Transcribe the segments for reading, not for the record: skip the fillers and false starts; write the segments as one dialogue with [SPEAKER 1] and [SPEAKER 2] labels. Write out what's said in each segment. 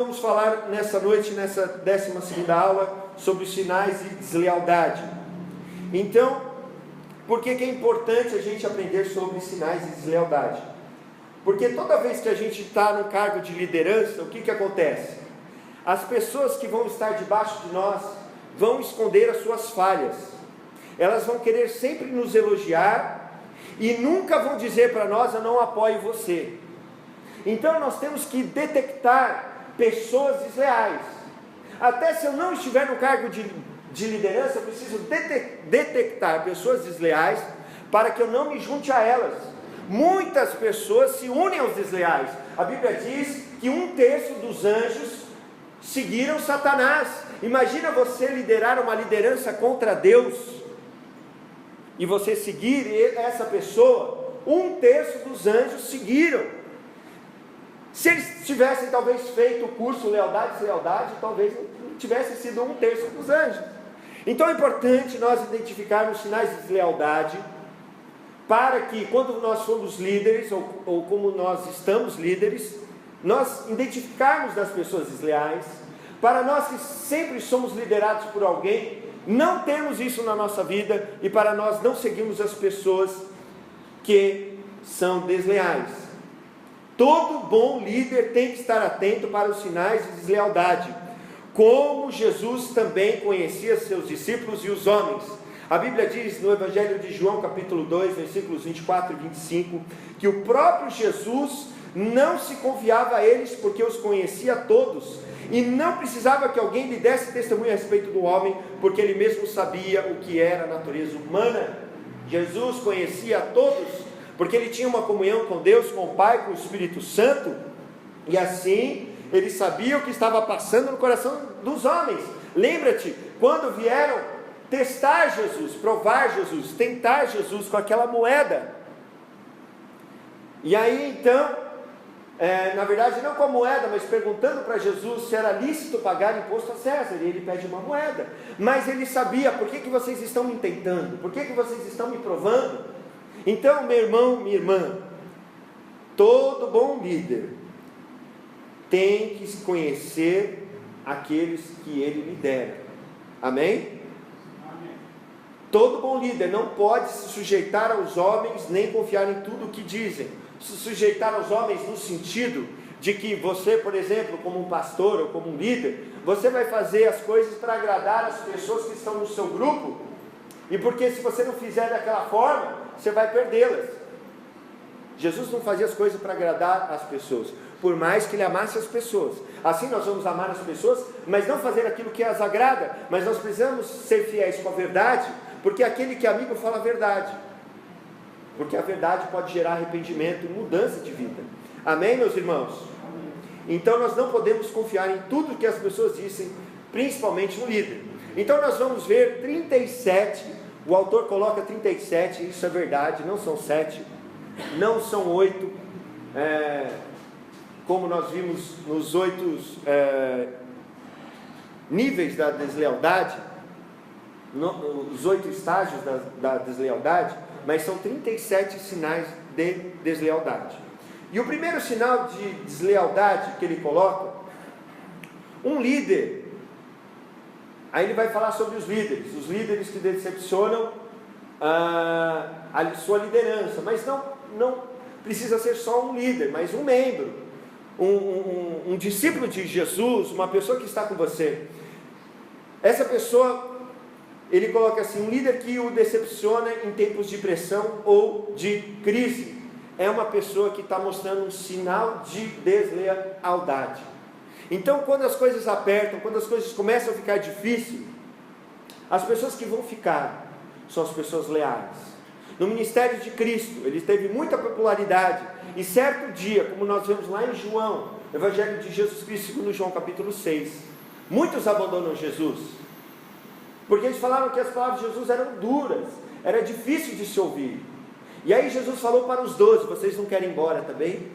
[SPEAKER 1] Vamos falar nessa noite, nessa 12ª aula, sobre os sinais de deslealdade. Então, por que é importante a gente aprender sobre sinais de deslealdade? Porque toda vez que a gente está num cargo de liderança, o que acontece? As pessoas que vão estar debaixo de nós vão esconder as suas falhas. Elas vão querer sempre nos elogiar e nunca vão dizer para nós: eu não apoio você. Então nós temos que detectar pessoas desleais. Até se eu não estiver no cargo de liderança, eu preciso detectar pessoas desleais para que eu não me junte a elas. Muitas pessoas se unem aos desleais. A Bíblia diz que 1/3 dos anjos seguiram Satanás. Imagina você liderar uma liderança contra Deus e você seguir essa pessoa. 1/3 dos anjos seguiram. Se eles tivessem talvez feito o curso Lealdade e Deslealdade, talvez não tivesse sido 1/3 dos anjos. Então é importante nós identificarmos sinais de deslealdade, para que quando nós somos líderes, ou como nós estamos líderes, nós identificarmos das pessoas desleais, para nós que sempre somos liderados por alguém, não termos isso na nossa vida, e para nós não seguirmos as pessoas que são desleais. Todo bom líder tem que estar atento para os sinais de deslealdade, como Jesus também conhecia seus discípulos e os homens. A Bíblia diz no Evangelho de João, capítulo 2, versículos 24 e 25, que o próprio Jesus não se confiava a eles, porque os conhecia todos, e não precisava que alguém lhe desse testemunho a respeito do homem, porque ele mesmo sabia o que era a natureza humana. Jesus conhecia a todos, porque ele tinha uma comunhão com Deus, com o Pai, com o Espírito Santo, e assim ele sabia o que estava passando no coração dos homens. Lembra-te, quando vieram testar Jesus, provar Jesus, tentar Jesus com aquela moeda, e aí então, na verdade não com a moeda, mas perguntando para Jesus se era lícito pagar imposto a César, e ele pede uma moeda, mas ele sabia: por que vocês estão me tentando? Por que vocês estão me provando? Então, meu irmão, minha irmã, todo bom líder tem que conhecer aqueles que ele lidera. Amém? Amém. Todo bom líder não pode se sujeitar aos homens, nem confiar em tudo o que dizem. Se sujeitar aos homens no sentido de que você, por exemplo, como um pastor ou como um líder, você vai fazer as coisas para agradar as pessoas que estão no seu grupo, e porque se você não fizer daquela forma, você vai perdê-las. Jesus não fazia as coisas para agradar as pessoas, por mais que ele amasse as pessoas. Assim nós vamos amar as pessoas, mas não fazer aquilo que as agrada. Mas nós precisamos ser fiéis com a verdade, porque aquele que é amigo fala a verdade, porque a verdade pode gerar arrependimento e mudança de vida. Amém, meus irmãos? Então nós não podemos confiar em tudo que as pessoas dizem, principalmente no líder. Então nós vamos ver 37. O autor coloca 37, isso é verdade, não são 7, não são 8, como nós vimos nos 8 níveis da deslealdade, os 8 estágios da deslealdade, mas são 37 sinais de deslealdade. E o primeiro sinal de deslealdade que ele coloca, um líder. Aí ele vai falar sobre os líderes que decepcionam a sua liderança, mas não precisa ser só um líder, mas um membro, um discípulo de Jesus, uma pessoa que está com você. Essa pessoa, ele coloca assim: um líder que o decepciona em tempos de pressão ou de crise, é uma pessoa que está mostrando um sinal de deslealdade. Então, quando as coisas apertam, quando as coisas começam a ficar difíceis, as pessoas que vão ficar são as pessoas leais. No ministério de Cristo, ele teve muita popularidade, e certo dia, como nós vemos lá em João, Evangelho de Jesus Cristo, segundo João capítulo 6, muitos abandonam Jesus, porque eles falavam que as palavras de Jesus eram duras, era difícil de se ouvir. E aí Jesus falou para os 12, vocês não querem ir embora também?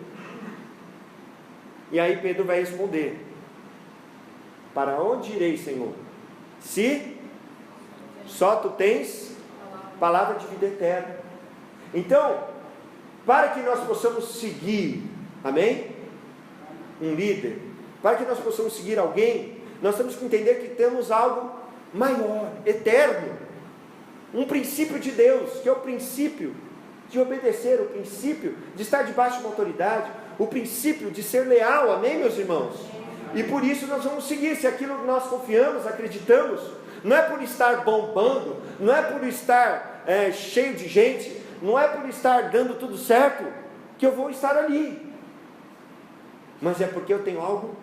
[SPEAKER 1] E aí Pedro vai responder: para onde irei, Senhor? Se só tu tens palavra de vida eterna. Então, para que nós possamos seguir, amém? Um líder, para que nós possamos seguir alguém, nós temos que entender que temos algo maior, eterno, um princípio de Deus, que é o princípio de obedecer, o princípio de estar debaixo de uma autoridade, o princípio de ser leal, amém, meus irmãos? E por isso nós vamos seguir, se aquilo que nós confiamos, acreditamos, não é por estar bombando, não é por estar cheio de gente, não é por estar dando tudo certo, que eu vou estar ali, mas é porque eu tenho algo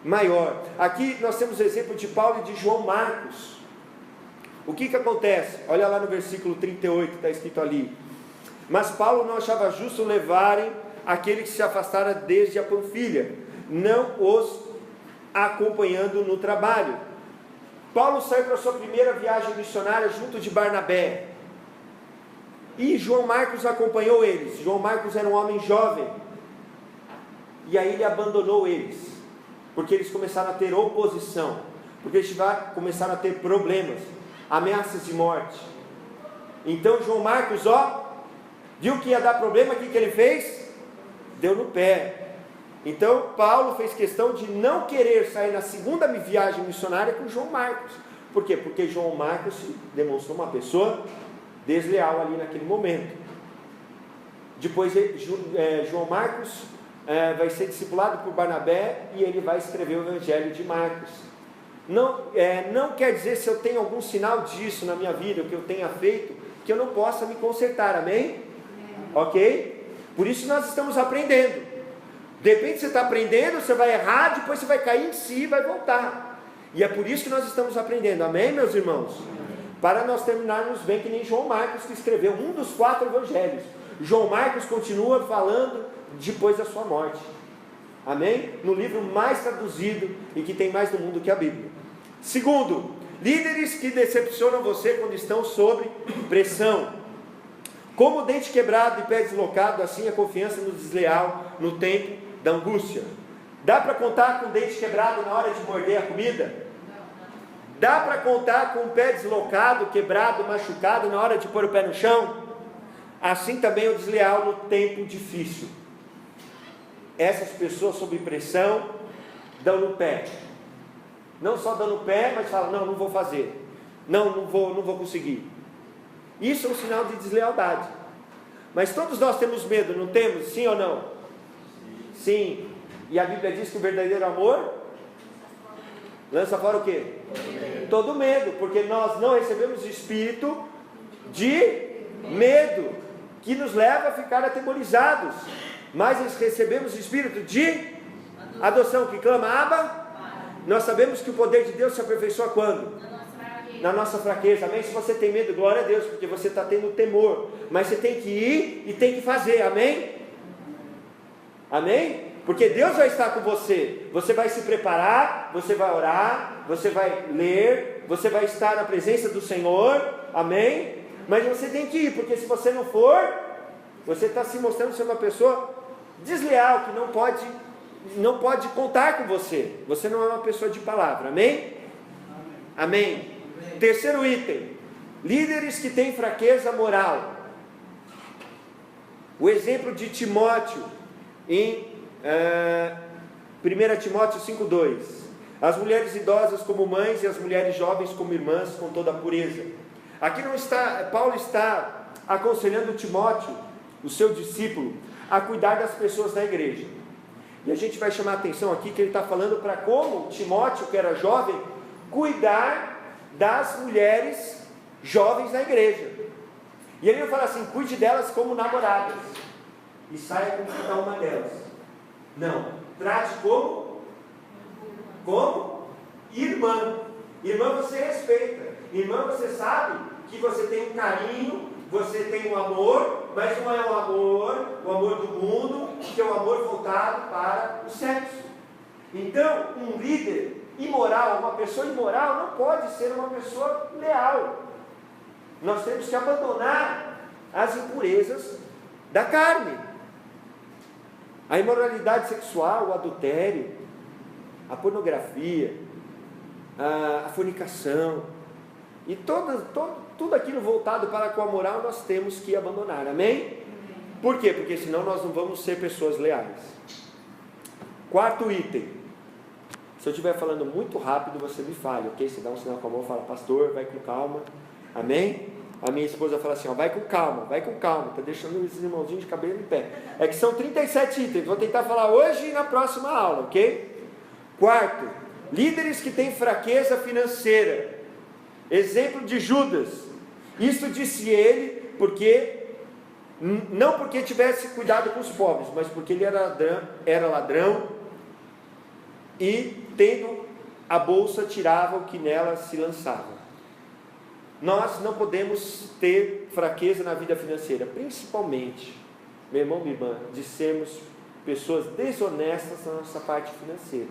[SPEAKER 1] maior. Aqui nós temos o exemplo de Paulo e de João Marcos. O que acontece? Olha lá no versículo 38, está escrito ali: mas Paulo não achava justo levarem aquele que se afastara desde a Panfilha, não os acompanhando no trabalho. Paulo saiu para a sua primeira viagem missionária junto de Barnabé, e João Marcos acompanhou eles. João Marcos era um homem jovem, e aí ele abandonou eles, porque eles começaram a ter oposição, porque eles começaram a ter problemas, ameaças de morte. Então João Marcos, viu que ia dar problema, o que ele fez? Deu no pé. Então Paulo fez questão de não querer sair na segunda viagem missionária com João Marcos. Por quê? Porque João Marcos se demonstrou uma pessoa desleal ali naquele momento. Depois João Marcos vai ser discipulado por Barnabé, e ele vai escrever o Evangelho de Marcos. Não quer dizer, se eu tenho algum sinal disso na minha vida, o que eu tenha feito, que eu não possa me consertar, amém? Ok? Por isso nós estamos aprendendo. De repente você está aprendendo, você vai errar, depois você vai cair em si e vai voltar. E é por isso que nós estamos aprendendo, amém, meus irmãos? Para nós terminarmos bem, que nem João Marcos, que escreveu um dos 4 evangelhos. João Marcos continua falando depois da sua morte, amém? No livro mais traduzido e que tem mais no mundo que a Bíblia. Segundo, líderes que decepcionam você quando estão sob pressão. Como o dente quebrado e pé deslocado, assim a confiança no desleal no tempo da angústia. Dá para contar com o dente quebrado na hora de morder a comida? Dá para contar com o pé deslocado, quebrado, machucado na hora de pôr o pé no chão? Assim também o desleal no tempo difícil. Essas pessoas sob pressão dão no pé. Não só dão no pé, mas falam: não vou fazer, não vou conseguir. Isso é um sinal de deslealdade. Mas todos nós temos medo, não temos? Sim ou não? Sim. E a Bíblia diz que o verdadeiro amor lança fora o quê? Todo medo, porque nós não recebemos espírito de medo, que nos leva a ficar atemorizados, mas nós recebemos espírito de adoção, que clama: Abba. Nós sabemos que o poder de Deus se aperfeiçoa quando? Na nossa fraqueza, amém? Se você tem medo, glória a Deus, porque você está tendo temor, mas você tem que ir e tem que fazer, amém? Amém? Porque Deus vai estar com você. Você vai se preparar, você vai orar, você vai ler, você vai estar na presença do Senhor, amém? Mas você tem que ir, porque se você não for, você está se mostrando ser uma pessoa desleal, que não pode contar com você. Você não é uma pessoa de palavra, amém? Amém. Terceiro item: líderes que têm fraqueza moral. O exemplo de Timóteo em 1 Timóteo 5,2: as mulheres idosas como mães e as mulheres jovens como irmãs, com toda a pureza. Aqui Paulo está aconselhando Timóteo, o seu discípulo, a cuidar das pessoas da igreja. E a gente vai chamar a atenção aqui que ele está falando para como Timóteo, que era jovem, cuidar das mulheres jovens na igreja. E ele vai falar assim: cuide delas como namoradas, e saia com cada uma delas. Não, trate como irmã. Irmã você respeita, irmã você sabe que você tem um carinho, você tem um amor, mas não é o amor do mundo, que é um amor voltado para o sexo. Então um líder imoral, uma pessoa imoral, não pode ser uma pessoa leal. Nós temos que abandonar as impurezas da carne, a imoralidade sexual, o adultério, a pornografia, a fornicação, e tudo aquilo voltado para com a moral nós temos que abandonar, amém? Por quê? Porque senão nós não vamos ser pessoas leais. Quarto item: Se eu estiver falando muito rápido, você me fale, ok? Você dá um sinal com a mão e fala, pastor, vai com calma, amém? A minha esposa fala assim, ó, vai com calma, está deixando esses irmãozinhos de cabelo em pé. É que são 37 itens, vou tentar falar hoje e na próxima aula, ok? Quarto, líderes que têm fraqueza financeira. Exemplo de Judas. Isso disse ele não porque tivesse cuidado com os pobres, mas porque ele era ladrão e tendo a bolsa tirava o que nela se lançava. Nós não podemos ter fraqueza na vida financeira, principalmente, meu irmão, minha irmã, de sermos pessoas desonestas na nossa parte financeira.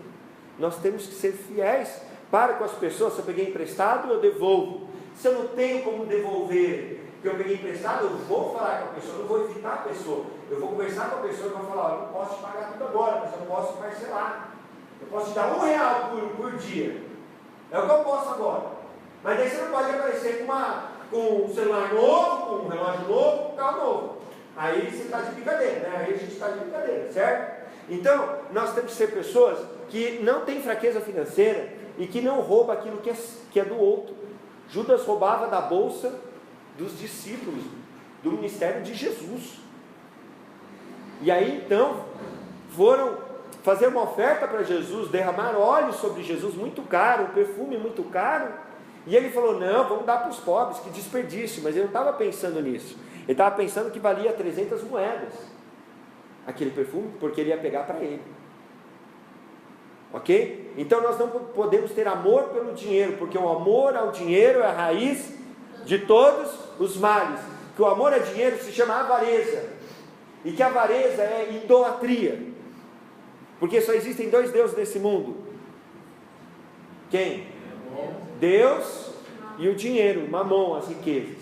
[SPEAKER 1] Nós temos que ser fiéis para com as pessoas. Se eu peguei emprestado, eu devolvo. Se eu não tenho como devolver que eu peguei emprestado, eu vou falar com a pessoa, não vou evitar a pessoa. Eu vou conversar com a pessoa e vou falar, eu não posso te pagar tudo agora, mas eu posso parcelar. Eu posso te dar R$1 por dia. É o que eu posso agora. Mas daí você não pode aparecer com um celular novo, com um relógio novo, com um carro novo. Aí você está de brincadeira, né? Aí a gente está de brincadeira, certo? Então, nós temos que ser pessoas que não têm fraqueza financeira e que não roubam aquilo que é do outro. Judas roubava da bolsa dos discípulos, do ministério de Jesus. E aí então, foram fazer uma oferta para Jesus, derramar óleo sobre Jesus, muito caro, um perfume muito caro. E ele falou, não, vamos dar para os pobres, que desperdício. Mas ele não estava pensando nisso. Ele estava pensando que valia 300 moedas aquele perfume, porque ele ia pegar para ele. Ok? Então nós não podemos ter amor pelo dinheiro, porque o amor ao dinheiro é a raiz de todos os males. Que o amor a dinheiro se chama avareza, e que a avareza é idolatria, porque só existem dois deuses nesse mundo. Quem? Deus e o dinheiro, mamon, as riquezas.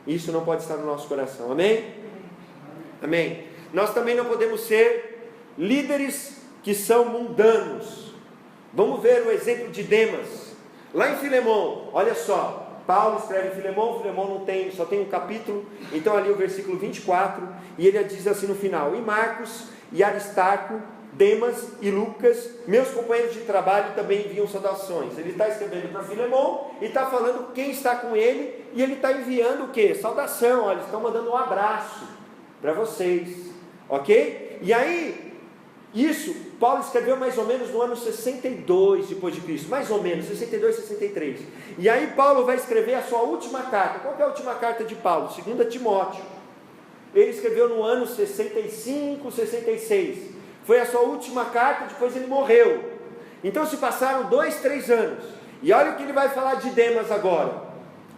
[SPEAKER 1] Isso não pode estar no nosso coração, amém? Amém. Nós também não podemos ser líderes que são mundanos. Vamos ver o exemplo de Demas, lá em Filemão. Olha só, Paulo escreve em Filemão só tem um capítulo, então ali o versículo 24, e ele diz assim no final, e Marcos e Aristarco, Demas e Lucas, meus companheiros de trabalho, também enviam saudações. Ele está escrevendo para Filemão e está falando quem está com ele, e ele está enviando o que? Saudação, eles estão mandando um abraço para vocês, ok? E aí, isso, Paulo escreveu mais ou menos no ano 62 depois de Cristo, mais ou menos, 62, 63. E aí Paulo vai escrever a sua última carta. Qual que é a última carta de Paulo? 2 Timóteo. Ele escreveu no ano 65, 66. Foi a sua última carta, depois ele morreu. Então se passaram 2, 3 anos. E olha o que ele vai falar de Demas agora.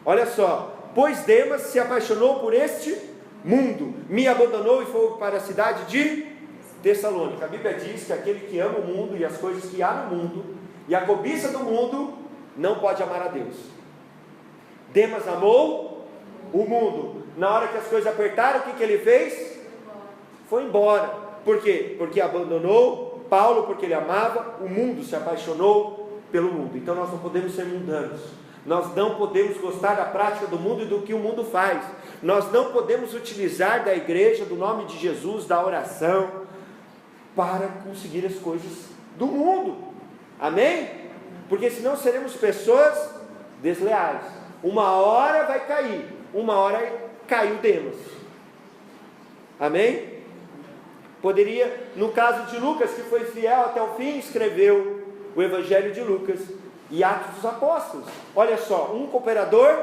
[SPEAKER 1] Olha só, pois Demas se apaixonou por este mundo, me abandonou e foi para a cidade de Tessalônica. A Bíblia diz que aquele que ama o mundo e as coisas que há no mundo, e a cobiça do mundo, não pode amar a Deus. Demas amou o mundo. Na hora que as coisas apertaram, o que ele fez? Foi embora. Por quê? Porque abandonou Paulo, porque ele amava o mundo, se apaixonou pelo mundo. Então nós não podemos ser mundanos. Nós não podemos gostar da prática do mundo e do que o mundo faz. Nós não podemos utilizar da igreja, do nome de Jesus, da oração, para conseguir as coisas do mundo. Amém? Porque senão seremos pessoas desleais. Uma hora vai cair. Uma hora caiu Demas. Amém? Poderia, no caso de Lucas, que foi fiel até o fim, escreveu o Evangelho de Lucas e Atos dos Apóstolos. Olha só, um cooperador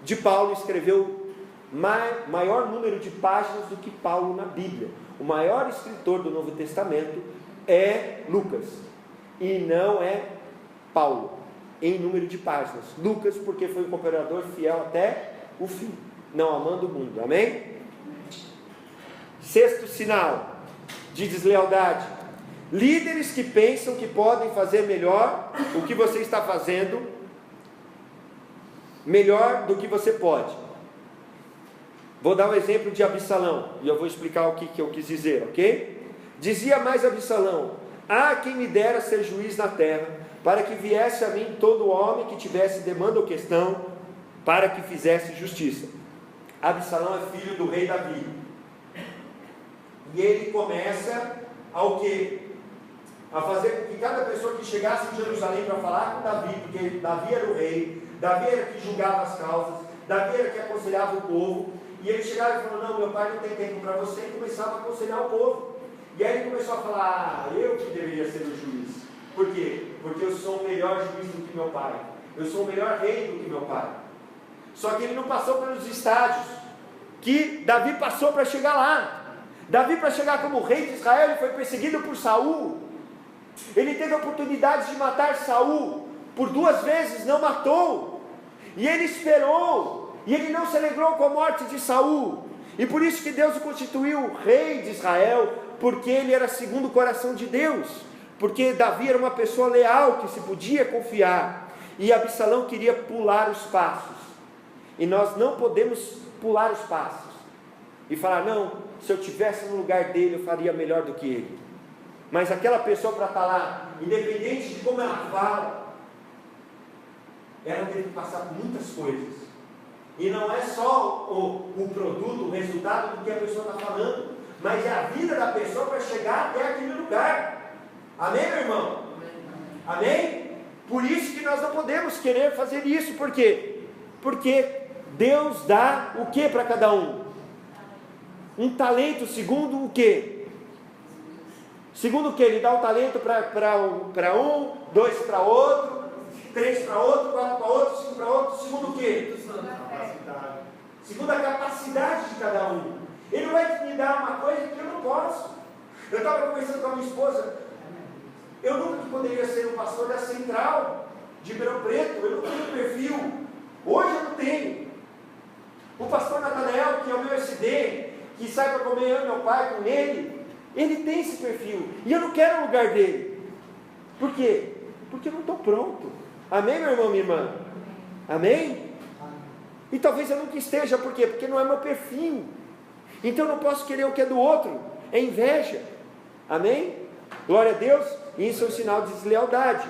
[SPEAKER 1] de Paulo escreveu maior número de páginas do que Paulo na Bíblia. O maior escritor do Novo Testamento é Lucas, e não é Paulo, em número de páginas. Lucas, porque foi um cooperador fiel até o fim, não amando o mundo. Amém? Sexto sinal de deslealdade: líderes que pensam que podem fazer melhor o que você está fazendo, melhor do que você pode. Vou dar um exemplo de Absalão, e eu vou explicar o que eu quis dizer, ok? Dizia mais Absalão: ah, quem me dera ser juiz na terra, para que viesse a mim todo homem que tivesse demanda ou questão, para que fizesse justiça. Absalão é filho do rei Davi, e ele começa ao quê? a fazer com que cada pessoa que chegasse em Jerusalém para falar com Davi, porque Davi era o rei, Davi era que julgava as causas, Davi era que aconselhava o povo, e ele chegava e falou: não, meu pai não tem tempo para você, e começava a aconselhar o povo. E aí ele começou a falar: eu que deveria ser o juiz. Por quê? Porque eu sou o melhor juiz do que meu pai, eu sou o melhor rei do que meu pai. Só que ele não passou pelos estágios que Davi passou para chegar lá. Davi, para chegar como rei de Israel, ele foi perseguido por Saul. Ele teve a oportunidade de matar Saul, por 2 vezes não matou, e ele esperou, e ele não se alegrou com a morte de Saul, e por isso que Deus o constituiu rei de Israel, porque ele era segundo o coração de Deus, porque Davi era uma pessoa leal, que se podia confiar, e Absalão queria pular os passos, e nós não podemos pular os passos, e falar: não, se eu estivesse no lugar dele, eu faria melhor do que ele. Mas aquela pessoa, para estar lá, independente de como ela fala, ela teve que passar por muitas coisas, e não é só o produto, o resultado do que a pessoa está falando, mas é a vida da pessoa para chegar até aquele lugar. Amém, meu irmão? Amém? Por isso que nós não podemos querer fazer isso. Por quê? Porque Deus dá o que para cada um? Um talento segundo o que? Segundo o que? Ele dá o talento para um, 2 para outro, 3 para outro, 4 para outro, 5 para outro. Segundo o que? Segundo a capacidade de cada um. Ele não vai me dar uma coisa que eu não posso. Eu estava conversando com a minha esposa. Eu nunca poderia ser um pastor da Central de Ribeirão Preto. Eu não tenho perfil. Hoje eu não tenho. O pastor Natanael, que é o meu SD, que sai para comer eu e meu pai com ele, ele tem esse perfil, e eu não quero o lugar dele. Por quê? Porque eu não estou pronto. Amém, meu irmão, minha irmã? Amém? E talvez eu nunca esteja. Por quê? Porque não é meu perfil. Então eu não posso querer o que é do outro. É inveja. Amém? Glória a Deus. Isso é um sinal de deslealdade.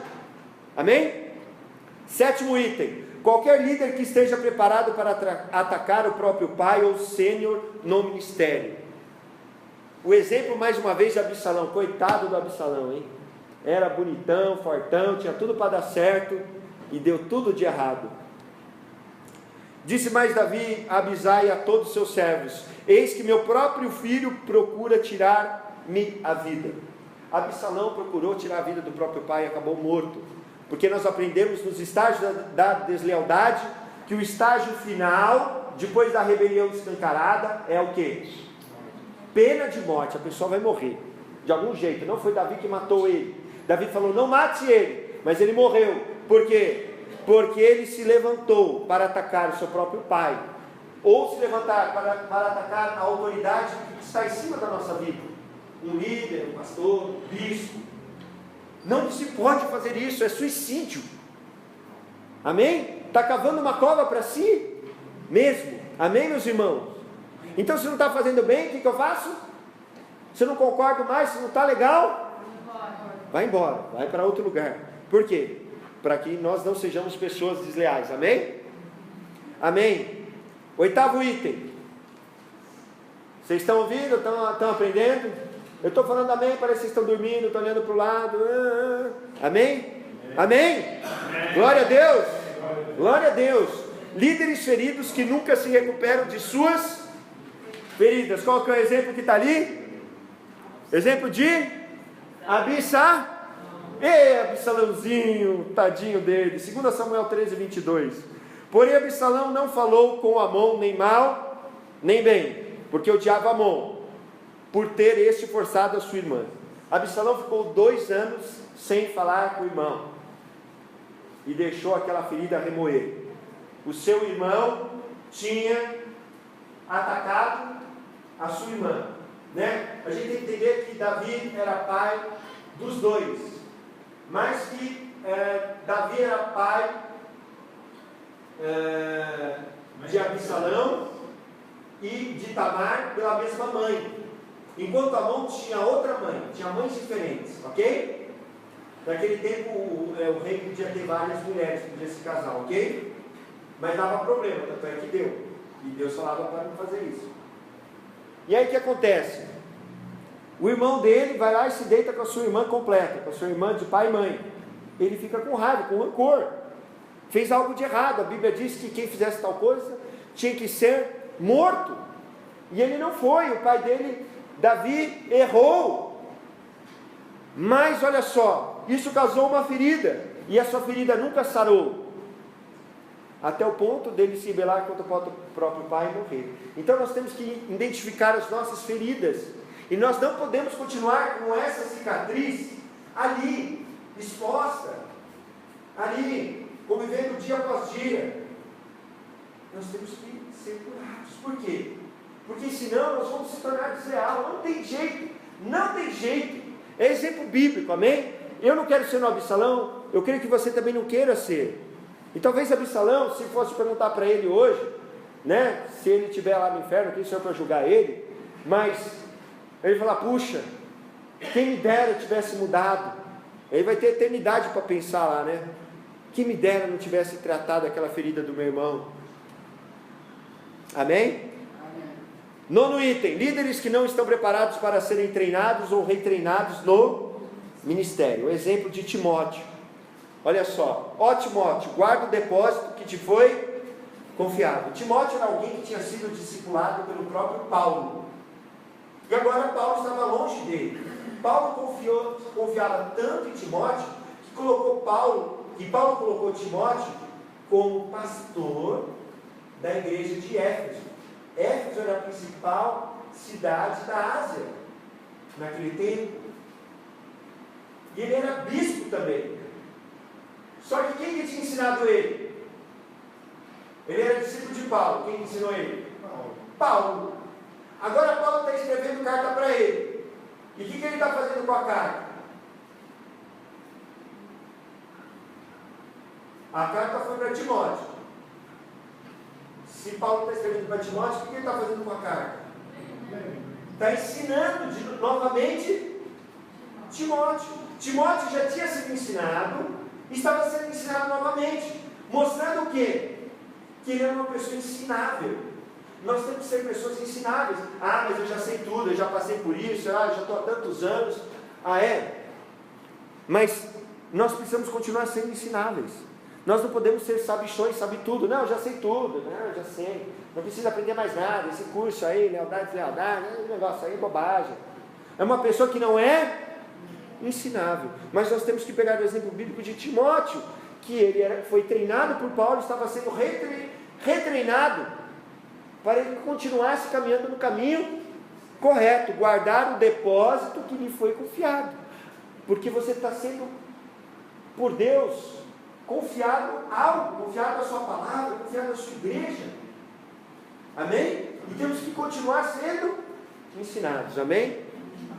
[SPEAKER 1] Amém? 7º item: qualquer líder que esteja preparado para atacar o próprio pai ou sênior no ministério. O exemplo, mais uma vez, de Absalão. Coitado do Absalão, hein? Era bonitão, fortão, tinha tudo para dar certo, e deu tudo de errado. Disse mais Davi a Abisai e a todos os seus servos: eis que meu próprio filho procura tirar-me a vida. Absalão procurou tirar a vida do próprio pai e acabou morto. Porque nós aprendemos nos estágios da deslealdade, que o estágio final, depois da rebelião escancarada, é o que? Pena de morte. A pessoa vai morrer de algum jeito. Não foi Davi que matou ele. Davi falou: não mate ele, mas ele morreu. Por quê? Porque ele se levantou para atacar o seu próprio pai, ou se levantar para atacar a autoridade que está em cima da nossa vida, um líder, um pastor, um bispo. Não se pode fazer isso, é suicídio. Amém? Está cavando uma cova para si mesmo. Amém, meus irmãos? Então, se não está fazendo bem, o que eu faço? Se eu não concordo mais, se não está legal, vai embora, vai para outro lugar. Por quê? Para que nós não sejamos pessoas desleais. Amém? Amém. 8º item. Vocês estão ouvindo? Estão aprendendo? Eu estou falando amém, parece que vocês estão dormindo, estão olhando para o lado. Amém? Amém? Glória a Deus. Glória a Deus. Líderes feridos que nunca se recuperam de suas feridas. Qual que é o exemplo que está ali? Exemplo de Absalãozinho, tadinho dele. 2 Samuel 13:22. Porém Absalão não falou com Amon nem mal, nem bem, porque odiava Amon, por ter este forçado a sua irmã. Absalão ficou 2 anos sem falar com o irmão, e deixou aquela ferida remoer. O seu irmão tinha atacado a sua irmã, né? A gente tem que entender que Davi era pai dos dois, mas que Davi era pai de Absalão e de Tamar pela mesma mãe, enquanto Amon tinha outra mãe, tinha mães diferentes, ok? Naquele tempo o rei podia ter várias mulheres, podia se casar, ok? Mas dava problema, tanto é que deu, e Deus falava para não fazer isso. E aí o que acontece? O irmão dele vai lá e se deita com a sua irmã completa, com a sua irmã de pai e mãe. Ele fica com raiva, com rancor. Fez algo de errado. A Bíblia diz que quem fizesse tal coisa tinha que ser morto. E ele não foi. O pai dele, Davi, errou. Mas olha só, isso causou uma ferida. E a sua ferida nunca sarou. Até o ponto dele se rebelar contra o próprio pai e morrer. Então nós temos que identificar as nossas feridas. E nós não podemos continuar com essa cicatriz ali, exposta, ali, convivendo dia após dia. Nós temos que ser curados. Por quê? Porque senão nós vamos se tornar desleal. Não tem jeito, não tem jeito. É exemplo bíblico, amém? Eu não quero ser um Absalão, eu creio que você também não queira ser. E talvez Absalão, se fosse perguntar para ele hoje, né, se ele estiver lá no inferno, quem sou eu para julgar ele? Mas ele vai falar, puxa, quem me dera eu tivesse mudado. Ele vai ter eternidade para pensar lá, né? Quem me dera eu não tivesse tratado aquela ferida do meu irmão. Amém? Nono item, líderes que não estão preparados para serem treinados ou retreinados no ministério. O exemplo de Timóteo. Olha só, ó Timóteo, guarda o depósito que te foi confiado. Timóteo era alguém que tinha sido discipulado pelo próprio Paulo. E agora Paulo estava longe dele. Paulo confiava tanto em Timóteo, que Paulo colocou Timóteo como pastor da igreja de Éfeso. Éfeso era a principal cidade da Ásia, naquele tempo. E ele era bispo também. Só que quem tinha ensinado ele? Ele era discípulo de Paulo. Quem ensinou ele? Paulo. Agora Paulo está escrevendo carta para ele. E o que ele está fazendo com a carta? A carta foi para Timóteo. Se Paulo está escrevendo para Timóteo, o que ele está fazendo com a carta? Está ensinando novamente Timóteo. Timóteo já tinha sido ensinado, estava sendo ensinado novamente, mostrando o quê? Que ele era uma pessoa ensinável. Nós temos que ser pessoas ensináveis. Ah, mas eu já sei tudo, eu já passei por isso, eu já estou há tantos anos. Ah, é? Mas nós precisamos continuar sendo ensináveis. Nós não podemos ser sabichões, sabe tudo. Não, eu já sei tudo, não, eu já sei. Não precisa aprender mais nada. Esse curso aí, lealdade, esse negócio aí é bobagem. É uma pessoa que não é ensinável. Mas nós temos que pegar o exemplo bíblico de Timóteo, que ele foi treinado por Paulo, estava sendo retreinado para ele continuasse caminhando no caminho correto, guardar o depósito que lhe foi confiado, porque você está sendo, por Deus, confiado algo, confiado a sua palavra, confiado a sua igreja, amém? E temos que continuar sendo ensinados, amém?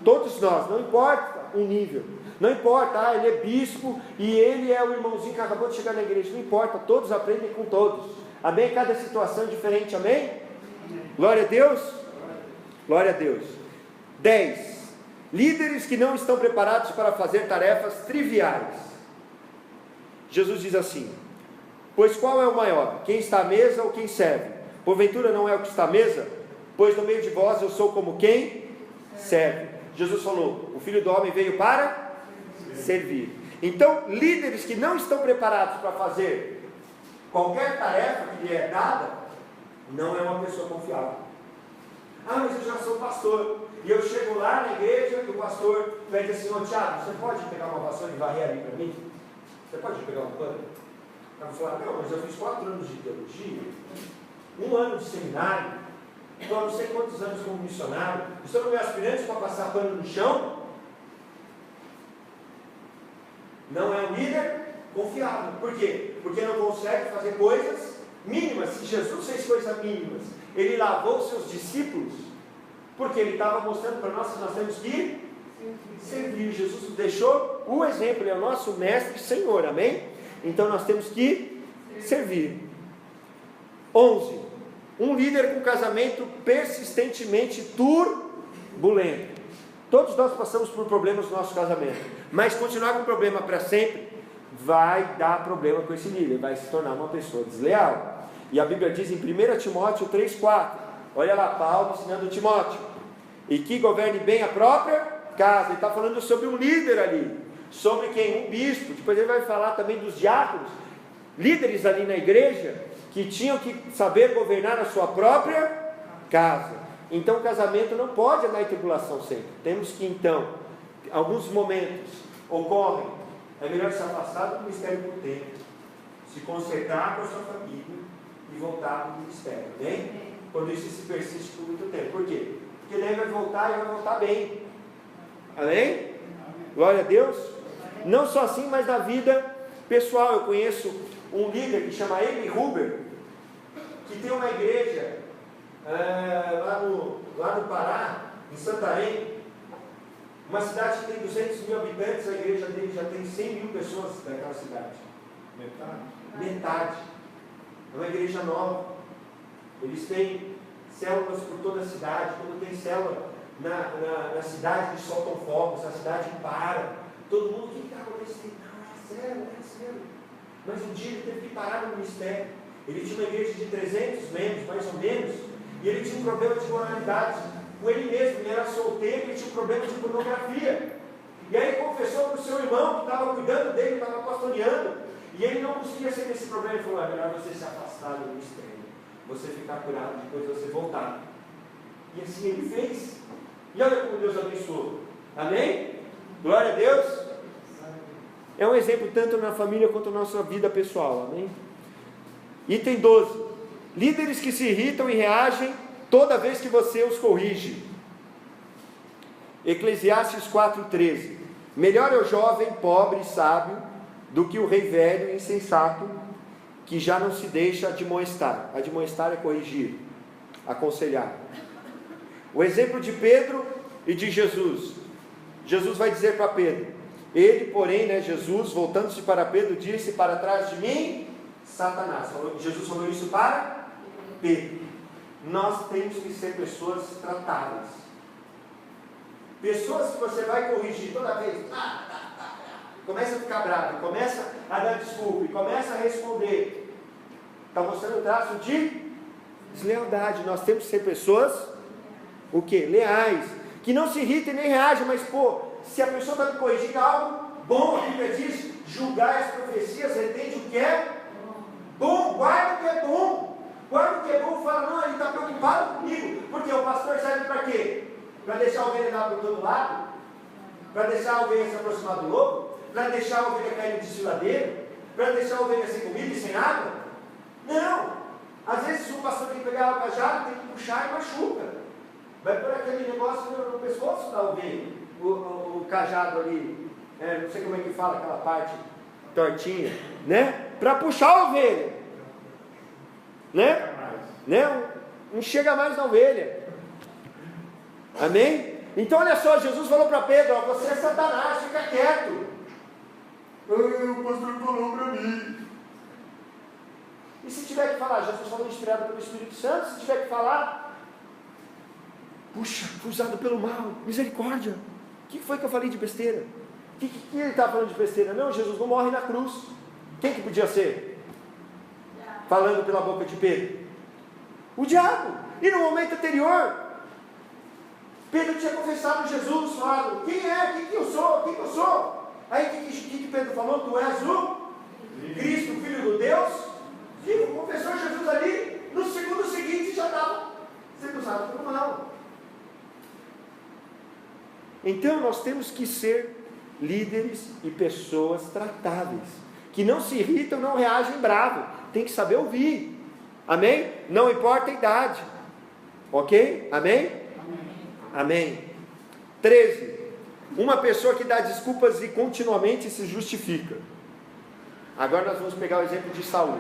[SPEAKER 1] Todos nós, não importa o nível, não importa, ele é bispo e ele é o irmãozinho que acabou de chegar na igreja, não importa, todos aprendem com todos, amém? Cada situação é diferente, amém? Glória a Deus. Glória a Deus. 10. Líderes que não estão preparados para fazer tarefas triviais. Jesus diz assim: pois qual é o maior? Quem está à mesa ou quem serve? Porventura não é o que está à mesa? Pois no meio de vós eu sou como quem serve. Jesus falou: o Filho do Homem veio para servir. Então, líderes que não estão preparados para fazer qualquer tarefa que lhe é dada, não é uma pessoa confiável. Ah, mas eu já sou pastor, e eu chego lá na igreja e o pastor vai dizer assim: ô Tiago, você pode pegar uma vassoura e varrer ali para mim? Você pode pegar um pano? Eu vou falar: não, mas eu fiz 4 anos de teologia, 1 ano de seminário, estou há não sei quantos anos como missionário, estou no meu aspirante para passar pano no chão. Não é um líder confiável. Por quê? Porque não consegue fazer coisas mínimas. Se Jesus fez coisas mínimas, ele lavou os seus discípulos, porque ele estava mostrando para nós que nós temos que servir. Jesus deixou o exemplo, ele é o nosso mestre e Senhor, amém? Então nós temos que servir. 11. Um líder com casamento persistentemente turbulento. Todos nós passamos por problemas no nosso casamento, mas continuar com problema para sempre vai dar problema com esse líder, vai se tornar uma pessoa desleal. E a Bíblia diz em 1 Timóteo 3,4, olha lá, Paulo ensinando Timóteo: e que governe bem a própria casa. Ele está falando sobre um líder ali, sobre quem? Um bispo. Depois ele vai falar também dos diáconos, líderes ali na igreja, que tinham que saber governar a sua própria casa. Então o casamento não pode andar em tribulação sempre. Temos que então, alguns momentos ocorrem, é melhor se afastar do ministério por tempo, se consertar com a sua família e voltar para o ministério, bem? Quando isso se persiste por muito tempo. Por quê? Porque daí vai voltar e vai voltar bem. Amém? Glória a Deus. Não só assim, mas na vida pessoal. Eu conheço um líder que chama Amy Huber, que tem uma igreja lá no Pará, em Santarém, uma cidade que tem 200 mil habitantes. A igreja dele já tem 100 mil pessoas daquela cidade. Metade. É uma igreja nova. Eles têm células por toda a cidade. Quando tem célula na cidade, eles soltam fogos, a cidade para. Todo mundo, o que está acontecendo? Não, é sério. Mas um dia ele teve que parar no ministério. Ele tinha uma igreja de 300 membros, mais ou menos, e ele tinha um problema de moralidade com ele mesmo. Ele era solteiro, ele tinha um problema de pornografia. E aí ele confessou para o seu irmão que estava cuidando dele, estava pastoreando, e ele não conseguia ser nesse problema. Ele falou: é melhor você se afastar do ministério, você ficar curado, depois você voltar. E assim ele fez. E olha como Deus abençoou. Amém? Glória a Deus. É um exemplo tanto na família quanto na nossa vida pessoal. Amém? Item 12. Líderes que se irritam e reagem toda vez que você os corrige. Eclesiastes 4,13. Melhor é o jovem pobre e sábio do que o rei velho e insensato, que já não se deixa admoestar. Admoestar é corrigir, aconselhar. O exemplo de Pedro e de Jesus. Jesus vai dizer para Pedro, ele porém, Jesus, voltando-se para Pedro, disse: para trás de mim, Satanás. Jesus falou isso para Pedro. Nós temos que ser pessoas tratáveis, pessoas que você vai corrigir toda vez, começa a ficar bravo, começa a dar desculpa, e começa a responder, está mostrando um traço de deslealdade. Nós temos que ser pessoas, o que? Leais, que não se irritem nem reagem, mas se a pessoa está me corrigindo algo bom, a Bíblia diz: julgai as profecias, retende o que é bom, guarda o que é bom, guarda o que é bom. Fala: não, ele está preocupado comigo, porque o pastor serve para quê? Para deixar a ovelha andar por todo lado, para deixar a ovelha se aproximar do lobo, para deixar a ovelha cair no desfiladeiro, para deixar a ovelha sem comida e sem água? Não. Às vezes o pastor tem que pegar o cajado, tem que puxar e machuca. Vai pôr aquele negócio no pescoço da ovelha, o cajado ali, não sei como é que fala aquela parte tortinha, para puxar a ovelha, não chega mais na ovelha. Amém? Então olha só, Jesus falou para Pedro: você é Satanás, fica quieto. O pastor falou para mim. E se tiver que falar? Jesus falou inspirado pelo Espírito Santo. Se tiver que falar, puxa, fui usado pelo mal, misericórdia. O que foi que eu falei de besteira? O que ele estava falando de besteira? Não, Jesus não morre na cruz. Quem que podia ser? Falando pela boca de Pedro? O diabo. E no momento anterior, Pedro tinha confessado Jesus, falado: quem é? Quem que eu sou? Quem que eu sou? Aí o que Pedro falou? Tu és o Cristo, Filho do Deus? Filho, confessou Jesus ali. No segundo seguinte já estava sendo usado pelo mal. Então nós temos que ser líderes e pessoas tratáveis, que não se irritam, não reagem bravo, tem que saber ouvir. Amém? Não importa a idade. Ok? Amém? Amém. 13. Uma pessoa que dá desculpas e continuamente se justifica. Agora nós vamos pegar o exemplo de Saul.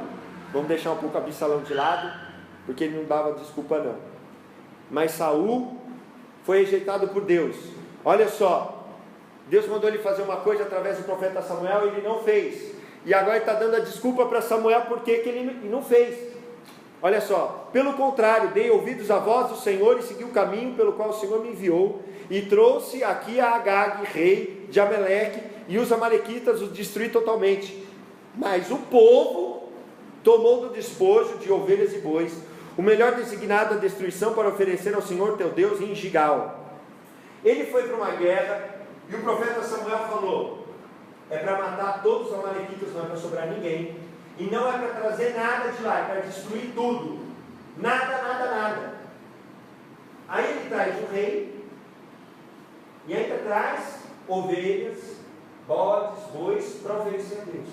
[SPEAKER 1] Vamos deixar um pouco Absalão de lado, porque ele não dava desculpa não. Mas Saul foi rejeitado por Deus. Olha só, Deus mandou ele fazer uma coisa através do profeta Samuel e ele não fez. E agora ele está dando a desculpa para Samuel porque que ele não fez. Olha só: pelo contrário, dei ouvidos à voz do Senhor e segui o caminho pelo qual o Senhor me enviou, e trouxe aqui a Agag, rei de Amaleque, e os amalequitas os destruí totalmente. Mas o povo tomou do despojo de ovelhas e bois, o melhor designado à destruição, para oferecer ao Senhor teu Deus em Gigal. Ele foi para uma guerra e o profeta Samuel falou: é para matar todos os amalequitas, não é para sobrar ninguém, e não é para trazer nada de lá, é para destruir tudo, nada. Aí ele traz o rei e ainda traz ovelhas, bodes, bois para oferecer a Deus.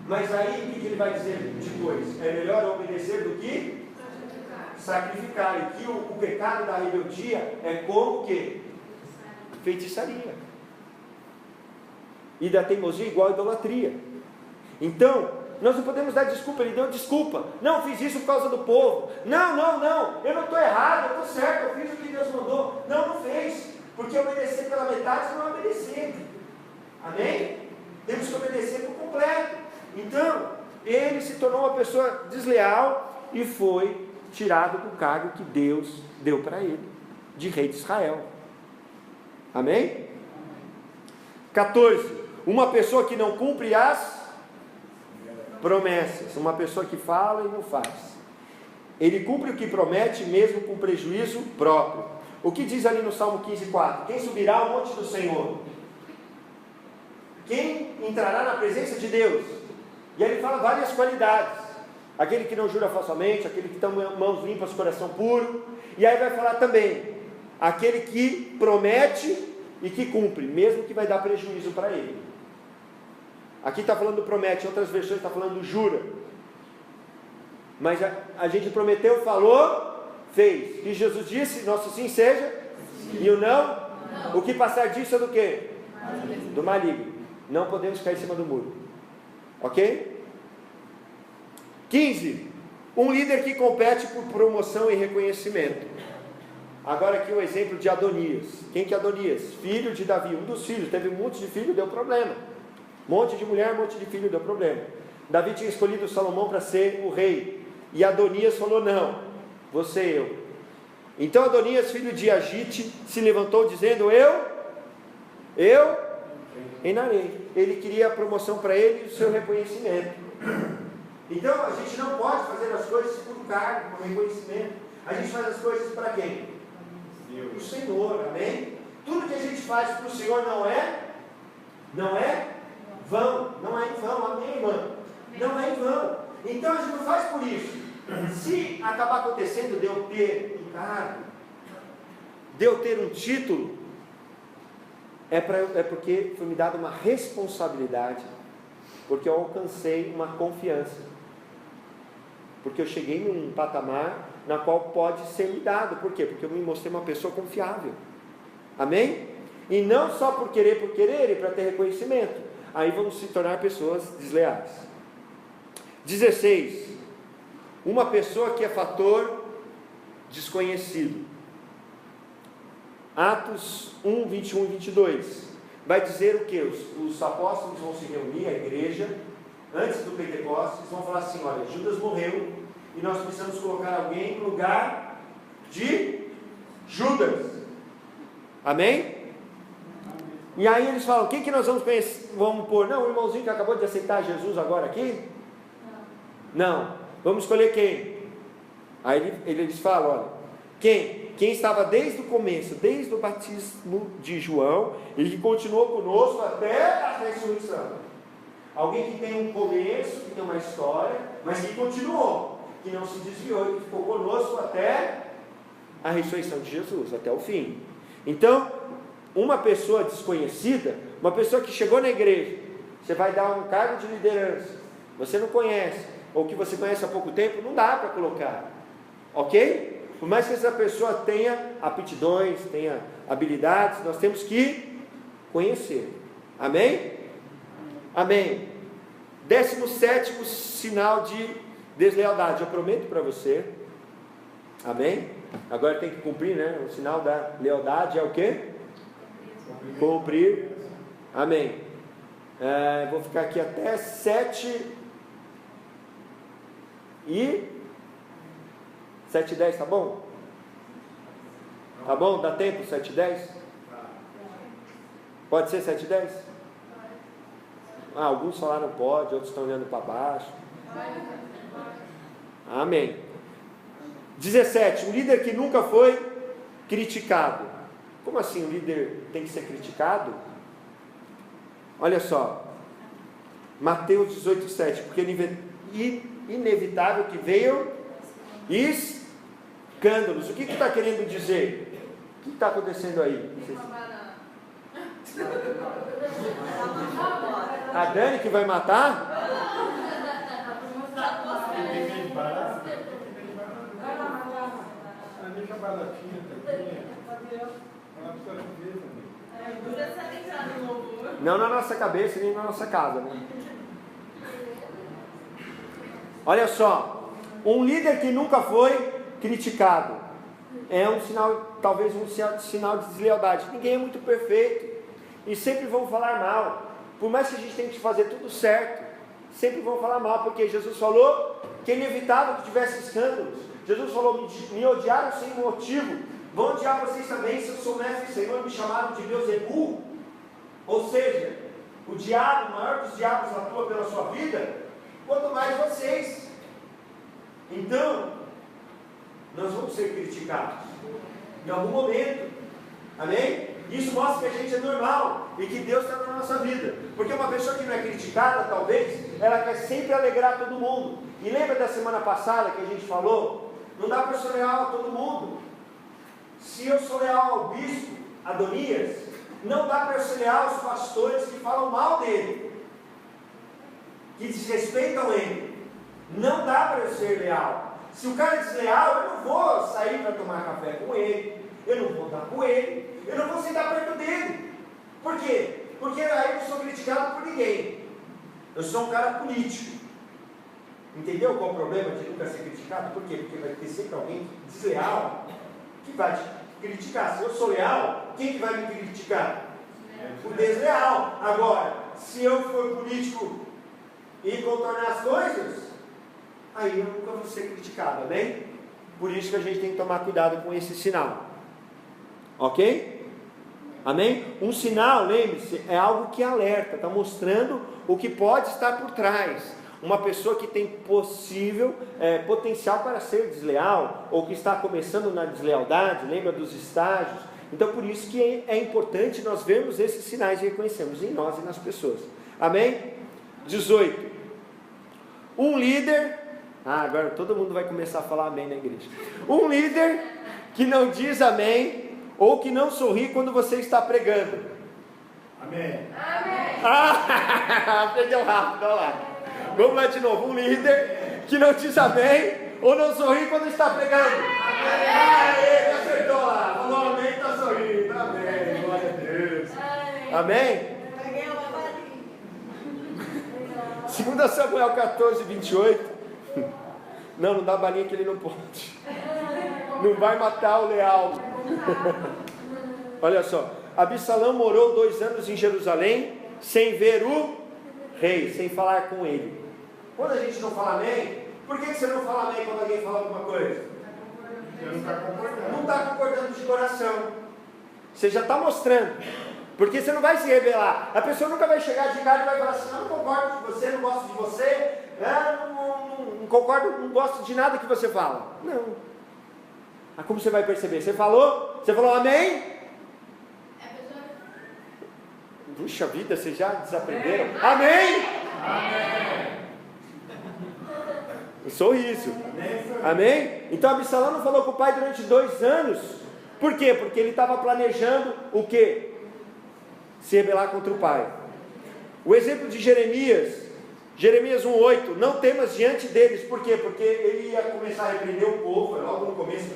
[SPEAKER 1] Mas aí o que ele vai dizer depois? É melhor obedecer do que sacrificar. E que o pecado da rebeldia é como o quê? Feitiçaria. E da teimosia igual a idolatria. Então, nós não podemos dar desculpa. Ele deu desculpa. Não, fiz isso por causa do povo. Não, eu não estou errado, eu estou certo, eu fiz o que Deus mandou. Não fez. Porque obedecer pela metade não é obedecer. Amém? Temos que obedecer por completo. Então, ele se tornou uma pessoa desleal e foi tirado do cargo que Deus deu para ele, de rei de Israel. Amém? 14. Uma pessoa que não cumpre as promessas. Uma pessoa que fala e não faz. Ele cumpre o que promete, mesmo com prejuízo próprio. O que diz ali no Salmo 15:4? Quem subirá ao monte do Senhor? Quem entrará na presença de Deus? E aí ele fala várias qualidades. Aquele que não jura falsamente, aquele que tem mãos limpas, coração puro. E aí vai falar também, aquele que promete e que cumpre, mesmo que vai dar prejuízo para ele. Aqui está falando do promete, em outras versões está falando do jura. Mas a gente prometeu, falou, fez. E Jesus disse, nosso sim seja, sim. E o não? O que passar disso é do quê? Do maligno. Não podemos cair em cima do muro. Ok? 15. Um líder que compete por promoção e reconhecimento. Agora aqui o exemplo de Adonias. Quem que é Adonias? Filho de Davi, um dos filhos. Teve um monte de filho, deu problema. Monte de mulher, monte de filho, deu problema. Davi tinha escolhido Salomão para ser o rei. E Adonias falou, não, vou ser eu. Então Adonias, filho de Agite, se levantou dizendo, eu reinarei. Ele queria a promoção para ele e o seu reconhecimento. Então a gente não pode fazer as coisas por cargo, por reconhecimento. A gente faz as coisas para quem? Para o Senhor, amém? Tudo que a gente faz para o Senhor não é vão, não é em vão, amém, irmão? Não é em vão. Então a gente não faz por isso. Se acabar acontecendo de eu ter um cargo, de eu ter um título, é porque foi me dada uma responsabilidade, porque eu alcancei uma confiança, porque eu cheguei num patamar na qual pode ser me dado. Por quê? Porque eu me mostrei uma pessoa confiável. Amém? E não só por querer e para ter reconhecimento. Aí vamos se tornar pessoas desleais. 16. Uma pessoa que é fator desconhecido. Atos 1, 21 e 22. Vai dizer o que? Os apóstolos vão se reunir, a igreja, antes do Pentecostes, vão falar assim, olha, Judas morreu, e nós precisamos colocar alguém no lugar de Judas. Amém? E aí eles falam, quem que nós vamos pôr? Não, o irmãozinho que acabou de aceitar Jesus agora aqui? Não. Vamos escolher quem? Aí eles falam, olha, quem estava desde o começo, desde o batismo de João, e que continuou conosco até a ressurreição. Alguém que tem um começo, que tem uma história, mas que continuou, que não se desviou, e que ficou conosco até a ressurreição de Jesus, até o fim. Então, uma pessoa desconhecida, uma pessoa que chegou na igreja, você vai dar um cargo de liderança, você não conhece, ou que você conhece há pouco tempo, não dá para colocar, ok? Por mais que essa pessoa tenha aptidões, tenha habilidades, nós temos que conhecer, amém? Amém. 17º sinal de deslealdade, eu prometo para você, amém? Agora tem que cumprir, né? O sinal da lealdade é o quê? Cumprir. Amém. Vou ficar aqui até 7 e 7:10, tá bom? Tá bom? Dá tempo 7:10? Pode ser 7:10? Alguns falaram pode, outros estão olhando para baixo. Amém. 17. Um líder que nunca foi criticado. Como assim o líder tem que ser criticado? Olha só, Mateus 18:7, porque inevitável que veio escândalos. O que está querendo dizer? O que está acontecendo aí? A Dani que vai matar? Não na nossa cabeça, nem na nossa casa, né? Olha só, um líder que nunca foi criticado é um sinal, talvez um sinal de deslealdade. Ninguém é muito perfeito e sempre vão falar mal. Por mais que a gente tente fazer tudo certo, sempre vão falar mal, porque Jesus falou que é inevitável que tivesse escândalos. Jesus falou: me odiaram sem motivo, vão odiar vocês também se eu sou mestre e Senhor, me chamaram de Beelzebul. Ou seja, o diabo, o maior dos diabos atua pela sua vida, quanto mais vocês. Então, nós vamos ser criticados em algum momento, amém? Isso mostra que a gente é normal e que Deus está na nossa vida, porque uma pessoa que não é criticada, talvez, ela quer sempre alegrar todo mundo. E lembra da semana passada que a gente falou? Não dá para ser leal a todo mundo. Se eu sou leal ao bispo Adonias, não dá para ser leal aos pastores que falam mal dele, que desrespeitam ele. Não dá para eu ser leal. Se o cara é desleal, eu não vou sair para tomar café com ele, eu não vou dar com ele, eu não vou sentar perto dele. Por quê? Porque aí eu não sou criticado por ninguém. Eu sou um cara político. Entendeu qual é o problema de nunca ser criticado? Por quê? Porque vai ter sempre alguém desleal que vai te criticar. Se eu sou leal, quem que vai me criticar? O desleal. Agora, se eu for político e contornar as coisas, aí eu nunca vou ser criticado, amém? Por isso que a gente tem que tomar cuidado com esse sinal. Ok? Amém? Um sinal, lembre-se, é algo que alerta, está mostrando o que pode estar por trás. Uma pessoa que tem potencial para ser desleal, ou que está começando na deslealdade, lembra dos estágios? Então por isso que é importante nós vermos esses sinais e reconhecermos em nós e nas pessoas. Amém? 18. Um líder, agora todo mundo vai começar a falar amém na igreja. Um líder que não diz amém, ou que não sorri quando você está pregando.
[SPEAKER 2] Amém.
[SPEAKER 3] Amém.
[SPEAKER 1] Aprendeu rápido, olha lá. Vamos lá de novo. Um líder que não diz amém, ou não sorri quando está pregando. Amém. Aê, acertou lá. Falou amém, está sorrindo. Amém. Glória a Deus. Amém.
[SPEAKER 3] Peguei uma balinha.
[SPEAKER 1] 2 Samuel 14:28. Não dá balinha que ele não pode. Não vai matar o leal. Olha só, Absalão morou 2 anos em Jerusalém, sem ver o rei, sem falar com ele. Quando a gente não fala amém, por que você não fala amém quando alguém fala alguma coisa?
[SPEAKER 2] Você não está concordando.
[SPEAKER 1] Não está concordando de coração. Você já está mostrando. Porque você não vai se rebelar. A pessoa nunca vai chegar de cara e vai falar assim: eu não concordo com você, não gosto de você, não concordo, não gosto de nada que você fala. Não. Mas como você vai perceber? Você falou amém? Puxa vida, vocês já desaprenderam? Amém?
[SPEAKER 2] Amém.
[SPEAKER 1] Um sorriso. Amém? Então Absalão não falou com o pai durante 2 anos. Por quê? Porque ele estava planejando o quê? Se rebelar contra o pai. O exemplo de Jeremias 1:8, não temas diante deles. Por quê? Porque ele ia começar a repreender o povo, logo no começo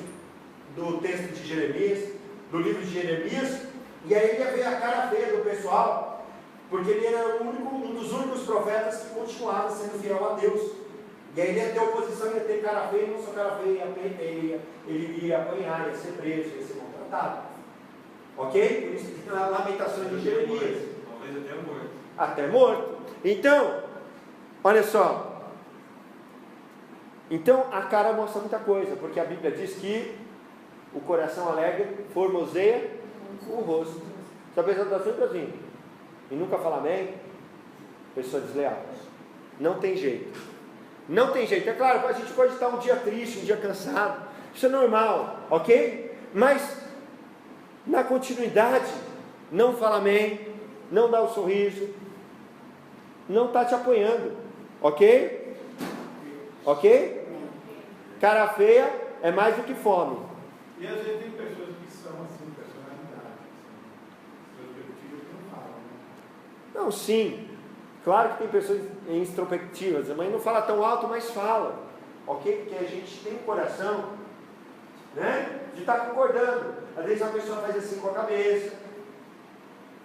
[SPEAKER 1] do texto de Jeremias, do livro de Jeremias, e aí ele ia ver a cara feia do pessoal, porque ele era um dos únicos profetas que continuava sendo fiel a Deus. E aí ele ia ter oposição, ia ter cara feia, e não só cara feia, ele iria apanhar, ia ser preso, ia ser maltratado. Ok? Por isso que tem as lamentações de Jeremias.
[SPEAKER 2] Talvez até morto.
[SPEAKER 1] Até morto. Então, olha só. Então a cara mostra muita coisa, porque a Bíblia diz que o coração alegre formoseia o rosto. Se a pessoa está sempre assim e nunca fala amém, pessoa desleal. Não tem jeito. Não tem jeito. É claro, a gente pode estar um dia triste, um dia cansado. Isso é normal, ok? Mas na continuidade, não fala amém, não dá o sorriso, não está te apoiando, ok? Ok? Cara feia é mais do que fome.
[SPEAKER 2] E às vezes tem pessoas que são assim, personalidade, introspectivas que não falam, né?
[SPEAKER 1] Não, sim, claro que tem pessoas introspectivas, mas não fala tão alto, mas fala, ok? Porque a gente tem um coração, né, de estar concordando. Às vezes uma pessoa faz assim com a cabeça,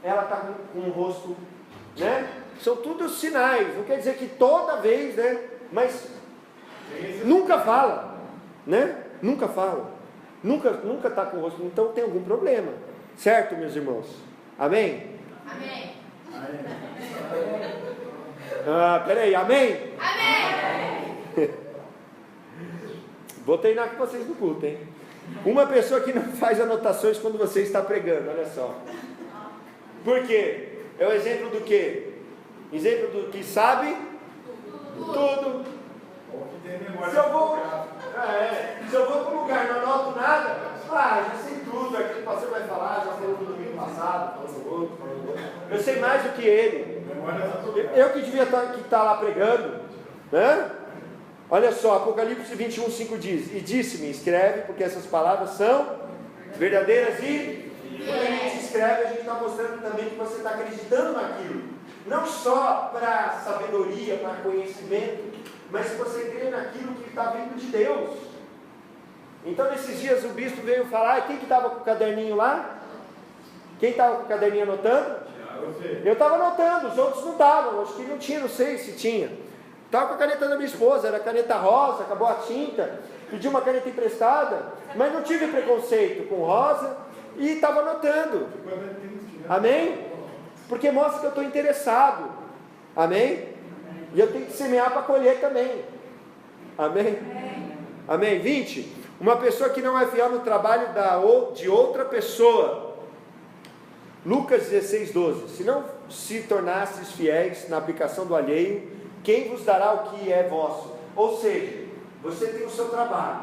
[SPEAKER 1] ela está com o rosto, né? São tudo sinais, não quer dizer que toda vez, né? Mas nunca fala, né? Nunca fala, nunca está com o rosto, então tem algum problema, certo, meus irmãos? Amém?
[SPEAKER 3] Amém.
[SPEAKER 1] Peraí, amém?
[SPEAKER 3] Amém.
[SPEAKER 1] Vou treinar com vocês no culto, hein? Uma pessoa que não faz anotações quando você está pregando, olha só. Por quê? É o exemplo do quê? Exemplo do que sabe tudo.
[SPEAKER 2] Ou que tem memória.
[SPEAKER 1] Se eu vou para um lugar e não anoto nada, já sei tudo, aquele pastor vai falar, já falou no domingo passado, falou no outro. Eu sei mais do que ele. Eu que devia estar lá pregando, né? Olha só, Apocalipse 21, 5 diz: e disse-me, escreve, porque essas palavras são verdadeiras e quando a gente escreve, a gente está mostrando também que você está acreditando naquilo, não só para sabedoria, para conhecimento, mas que você crê naquilo que está vindo de Deus. Então nesses dias o bispo veio falar, quem que estava com o caderninho lá? Quem estava com o caderninho anotando? Eu estava anotando, os outros não estavam, acho que não tinha, não sei se tinha. Estava com a caneta da minha esposa, era caneta rosa, acabou a tinta, pedi uma caneta emprestada, mas não tive preconceito com rosa e estava anotando. Amém? Porque mostra que eu estou interessado. Amém? E eu tenho que semear para colher também. Amém? Amém? 20. Uma pessoa que não é fiel no trabalho de outra pessoa. Lucas 16, 12. Se não se tornasses fiéis na aplicação do alheio, quem vos dará o que é vosso? Ou seja, você tem o seu trabalho,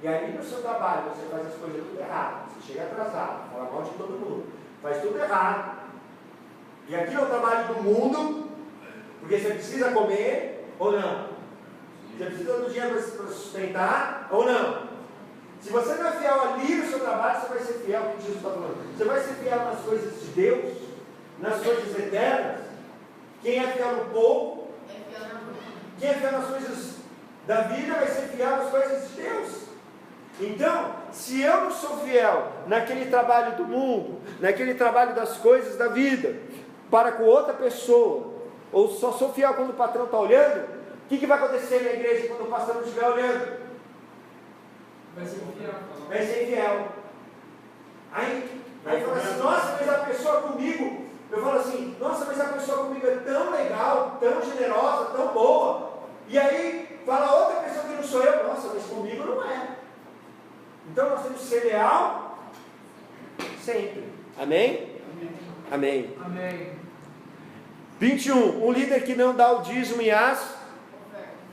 [SPEAKER 1] e aí no seu trabalho você faz as coisas tudo errado, você chega atrasado, fala mal de todo mundo, faz tudo errado, e aqui é o trabalho do mundo, porque você precisa comer ou não? Você precisa do dinheiro para sustentar ou não? Se você não é fiel ali no seu trabalho, você vai ser fiel, como Jesus está falando, você vai ser fiel nas coisas de Deus, nas coisas eternas. Quem é fiel no pouco, quem é fiel nas coisas da vida, vai ser fiel nas coisas de Deus. Então, se eu não sou fiel naquele trabalho do mundo, naquele trabalho das coisas da vida, para com outra pessoa, ou só sou fiel quando o patrão está olhando, o que vai acontecer na igreja quando o pastor não estiver olhando?
[SPEAKER 4] Vai ser infiel.
[SPEAKER 1] Vai ser infiel. Aí fala assim, nossa, mas a pessoa comigo, eu falo assim, nossa, mas a pessoa comigo é tão legal, tão generosa, tão boa. E aí fala outra pessoa que não sou eu, nossa, mas comigo não é. Então nós temos que ser leal sempre. Amém? Amém.
[SPEAKER 4] Amém.
[SPEAKER 1] 21. Um líder que não dá o dízimo e as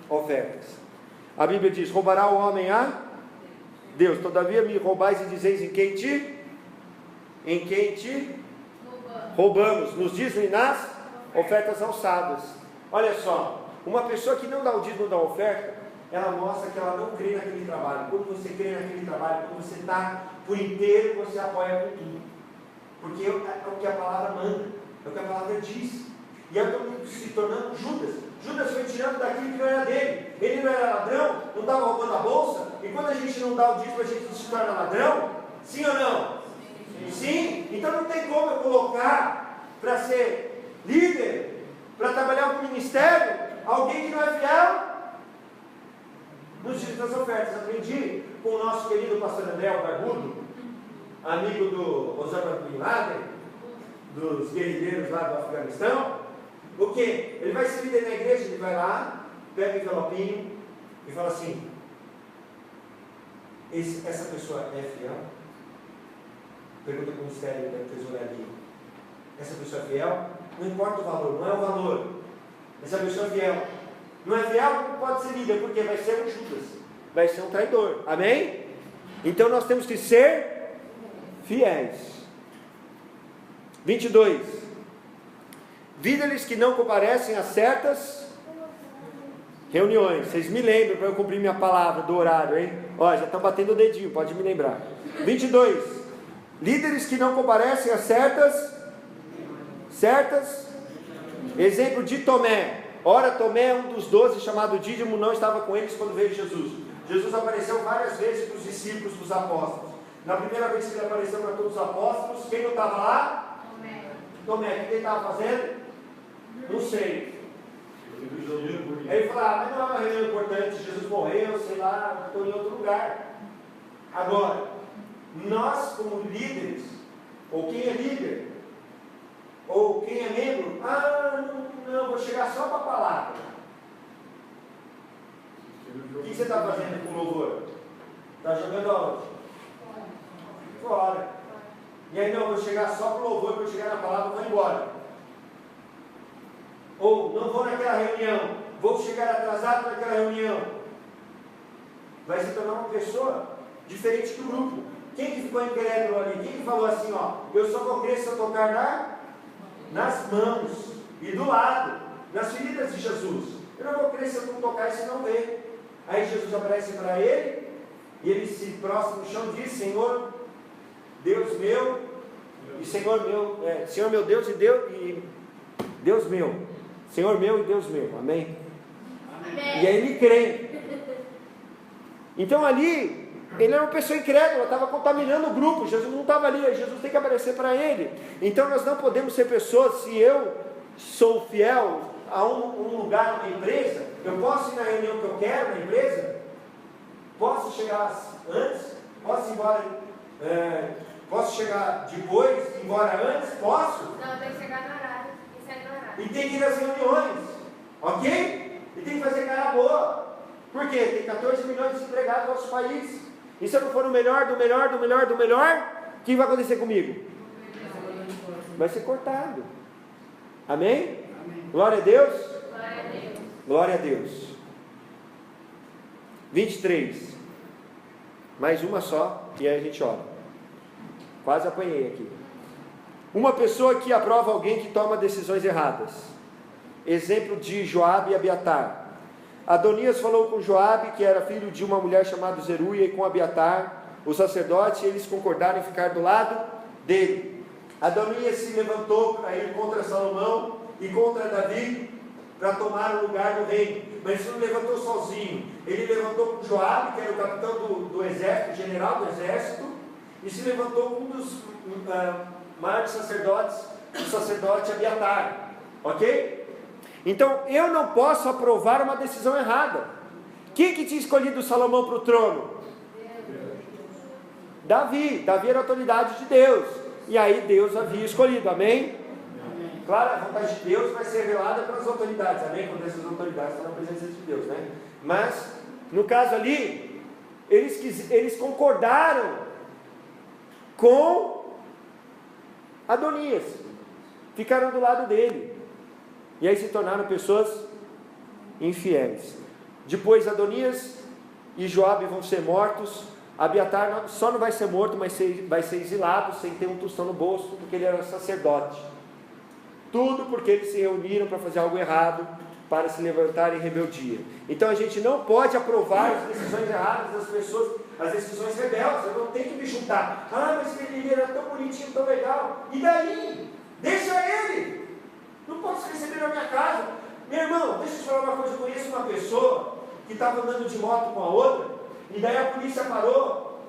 [SPEAKER 1] ofertas. A Bíblia diz: roubará o homem a Deus. Todavia me roubais e dizeis em quem te roubamos, nos dízimos e nas ofertas alçadas. Olha só, uma pessoa que não dá o dízimo da oferta, ela mostra que ela não crê naquele trabalho. Quando você crê naquele trabalho, quando você está por inteiro, você apoia com tudo, porque é o que a palavra manda, é o que a palavra diz. E eu estou se tornando Judas. Judas foi tirando daquilo que não era dele. Ele não era ladrão, não estava roubando a bolsa. E quando a gente não dá o dízimo, a gente se torna ladrão? Sim ou não? Sim. Então não tem como eu colocar para ser líder, para trabalhar com o ministério, alguém que não é fiel nos dias das ofertas. Aprendi com o nosso querido pastor André Barbudo, amigo do Osama Bin Laden, dos guerrilheiros lá do Afeganistão. O que? Ele vai ser líder na igreja, ele vai lá, pega o envelopinho e fala assim: essa pessoa é fiel? Pergunta para o ministério da tesouraria. Essa pessoa é fiel? Não importa o valor, não é o valor. Essa pessoa é fiel. Não é fiel, não pode ser líder, porque vai ser um Judas, vai ser um traidor. Amém? Então nós temos que ser fiéis. 22. Líderes que não comparecem a certas reuniões. Vocês me lembram para eu cumprir minha palavra do horário, hein? Ó, já estão batendo o dedinho, pode me lembrar. 22. Líderes que não comparecem a certas. Exemplo de Tomé. Ora, Tomé, um dos 12, chamado Dídimo, não estava com eles quando veio Jesus. Jesus apareceu várias vezes para os discípulos dos apóstolos. Na primeira vez que ele apareceu para todos os apóstolos, quem não estava lá? Tomé. O que ele estava fazendo? Não sei. Ele falou, mas não é uma reunião importante, Jesus morreu, sei lá, estou em outro lugar. Agora, nós como líderes, ou quem é líder, ou quem é membro, não, vou chegar só para a palavra. O que você está fazendo com o louvor? Está jogando aonde? Fora. E aí, não, vou chegar só para o louvor, para eu chegar na palavra, vou embora. Ou, não vou naquela reunião, vou chegar atrasado naquela reunião. Vai se tornar uma pessoa diferente do grupo. Quem que ficou incrédulo ali? Quem que falou assim, eu só vou crer se eu tocar nas mãos e do lado, nas feridas de Jesus. Eu não vou crer se eu não tocar e se não ver. Aí Jesus aparece para ele, e ele se prostra no chão e diz, Senhor, Deus meu, e Senhor meu, Senhor meu Deus e Deus meu, Senhor meu e Deus meu, amém? E aí ele crê. Então ali, ele era uma pessoa incrédula, estava contaminando o grupo, Jesus não estava ali, Jesus tem que aparecer para ele. Então nós não podemos ser pessoas, se eu sou fiel a um lugar, uma empresa, eu posso ir na reunião que eu quero na empresa, posso chegar antes, posso ir embora, posso chegar depois, ir embora antes, posso?
[SPEAKER 3] Não, tem que chegar no horário e sair do horário.
[SPEAKER 1] E tem que ir nas reuniões, ok? E tem que fazer cara boa. Por quê? Tem 14 milhões de desempregados no nosso país. E se eu não for o melhor, do melhor, o que vai acontecer comigo? Vai ser cortado. Amém? Glória a Deus?
[SPEAKER 3] Glória a Deus.
[SPEAKER 1] Glória a Deus. 23. Mais uma só, e aí a gente ora. Quase apanhei aqui. Uma pessoa que aprova alguém que toma decisões erradas. Exemplo de Joabe e Abiatar. Adonias falou com Joabe, que era filho de uma mulher chamada Zeruia, e com Abiatar, o sacerdote, e eles concordaram em ficar do lado dele. Adonias se levantou para ir contra Salomão e contra Davi, para tomar o lugar do reino. Mas ele não levantou sozinho. Ele levantou com Joabe, que era o capitão do exército, general do exército, e se levantou com um dos maiores sacerdotes, o sacerdote Abiatar. Ok? Então, eu não posso aprovar uma decisão errada. Quem que tinha escolhido Salomão para o trono? Davi. Davi era a autoridade de Deus. E aí Deus havia escolhido, amém? Claro, a vontade de Deus vai ser revelada pelas autoridades, amém? Quando essas autoridades estão na presença de Deus, né? Mas, no caso ali, eles concordaram com Adonias. Ficaram do lado dele. E aí se tornaram pessoas infiéis. Depois Adonias e Joabe vão ser mortos. Abiatar só não vai ser morto, mas vai ser exilado sem ter um tostão no bolso, porque ele era sacerdote. Tudo porque eles se reuniram para fazer algo errado, para se levantar em rebeldia. Então a gente não pode aprovar as decisões erradas das pessoas, as decisões rebeldes. Eu não tenho que me juntar. Mas ele era tão bonitinho, tão legal. E daí? Deixa ele! Não posso receber na minha casa. Meu irmão, deixa eu te falar uma coisa. Eu conheço uma pessoa que estava andando de moto com a outra, e daí a polícia parou,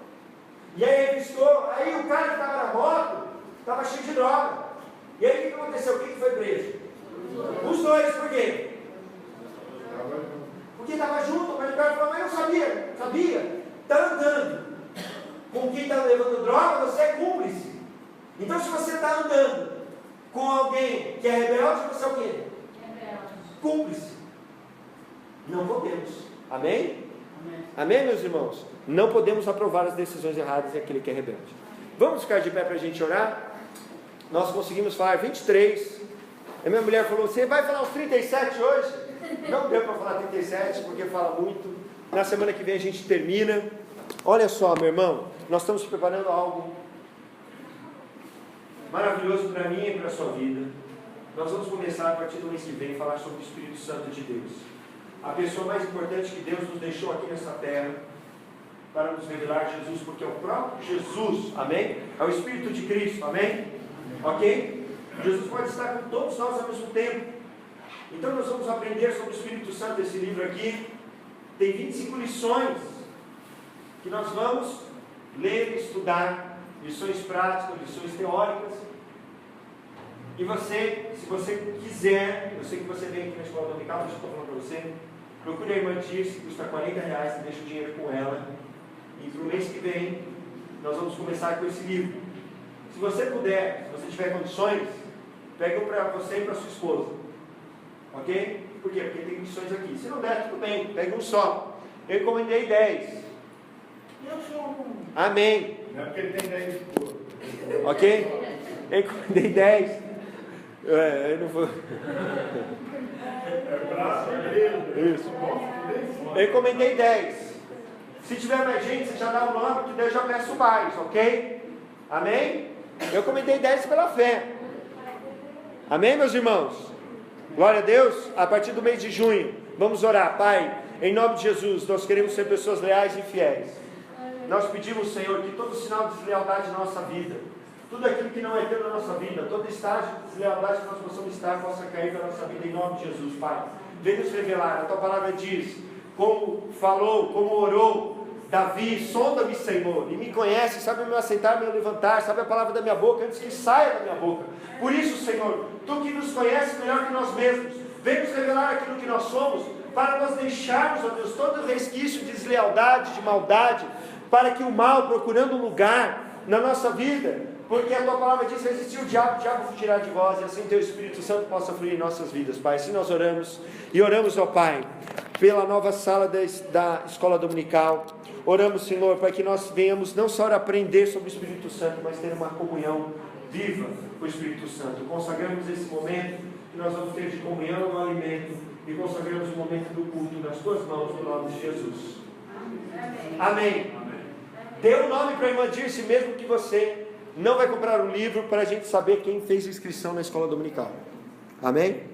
[SPEAKER 1] e aí revistou. Aí o cara que estava na moto estava cheio de droga. E aí o que aconteceu? Quem que foi preso? Os dois, por quê? Porque estava junto, mas o cara falou, mas eu sabia. Está andando com quem está levando droga, você é cúmplice. Então se você está andando com alguém que é rebelde, você é o quê? Cúmplice. Não podemos. Amém? Amém, meus irmãos? Não podemos aprovar as decisões erradas daquele que é rebelde. Vamos ficar de pé para a gente orar? Nós conseguimos falar 23. A minha mulher falou, você vai falar os 37 hoje? Não deu para falar 37, porque fala muito. Na semana que vem a gente termina. Olha só, meu irmão, nós estamos preparando algo maravilhoso para mim e para a sua vida. Nós vamos começar a partir do mês que vem a falar sobre o Espírito Santo de Deus. A pessoa mais importante que Deus nos deixou aqui nessa terra para nos revelar Jesus, porque é o próprio Jesus, amém? É o Espírito de Cristo, amém? Ok? Jesus pode estar com todos nós ao mesmo tempo. Então nós vamos aprender sobre o Espírito Santo, esse livro aqui. Tem 25 lições que nós vamos ler e estudar, lições práticas, lições teóricas. E você, se você quiser, eu sei que você vem aqui na escola dominical, mas eu estou falando para você, procure a irmã Tirce, custa R$40, você deixa o dinheiro com ela. E para o mês que vem, nós vamos começar com esse livro. Se você puder, se você tiver condições, pega um para você e para sua esposa. Ok? Por quê? Porque tem lições aqui. Se não der, tudo bem, pega um só. Eu encomendei 10.
[SPEAKER 2] Eu sou um.
[SPEAKER 1] Amém.
[SPEAKER 2] Não é porque ele tem 10 esposas.
[SPEAKER 1] Ok? Eu encomendei 10. Eu não vou.
[SPEAKER 2] É braço dele.
[SPEAKER 1] Isso. Eu encomendei 10. Se tiver mais gente, você já dá o nome, que Deus já peço mais, ok? Amém? Eu encomendei 10 pela fé. Amém, meus irmãos? Glória a Deus. A partir do mês de junho, vamos orar. Pai, em nome de Jesus, nós queremos ser pessoas leais e fiéis. Nós pedimos, Senhor, que todo sinal de deslealdade na nossa vida, tudo aquilo que não é teu na nossa vida, todo estágio de deslealdade que nós possamos estar, possa cair da nossa vida, em nome de Jesus, Pai. Vem nos revelar. A tua palavra diz, como falou, como orou Davi: sonda-me, Senhor, e me conhece, sabe o meu assentar, o meu levantar, sabe a palavra da minha boca antes que saia da minha boca. Por isso, Senhor, tu que nos conheces melhor que nós mesmos, vem nos revelar aquilo que nós somos, para nós deixarmos, ó Deus, todo resquício de deslealdade, de maldade, para que o mal, procurando um lugar na nossa vida, porque a tua palavra diz: resistir o diabo fugirá de vós, e assim teu Espírito Santo possa fluir em nossas vidas, Pai. Assim nós oramos, e oramos, ó Pai, pela nova sala da escola dominical. Oramos, Senhor, para que nós venhamos não só aprender sobre o Espírito Santo, mas ter uma comunhão viva com o Espírito Santo. Consagramos esse momento que nós vamos ter de comunhão no alimento, e consagramos o momento do culto nas tuas mãos, no nome de Jesus. Amém. Dê um nome para a irmã Dirce, mesmo que você não vai comprar um livro, para a gente saber quem fez a inscrição na escola dominical. Amém?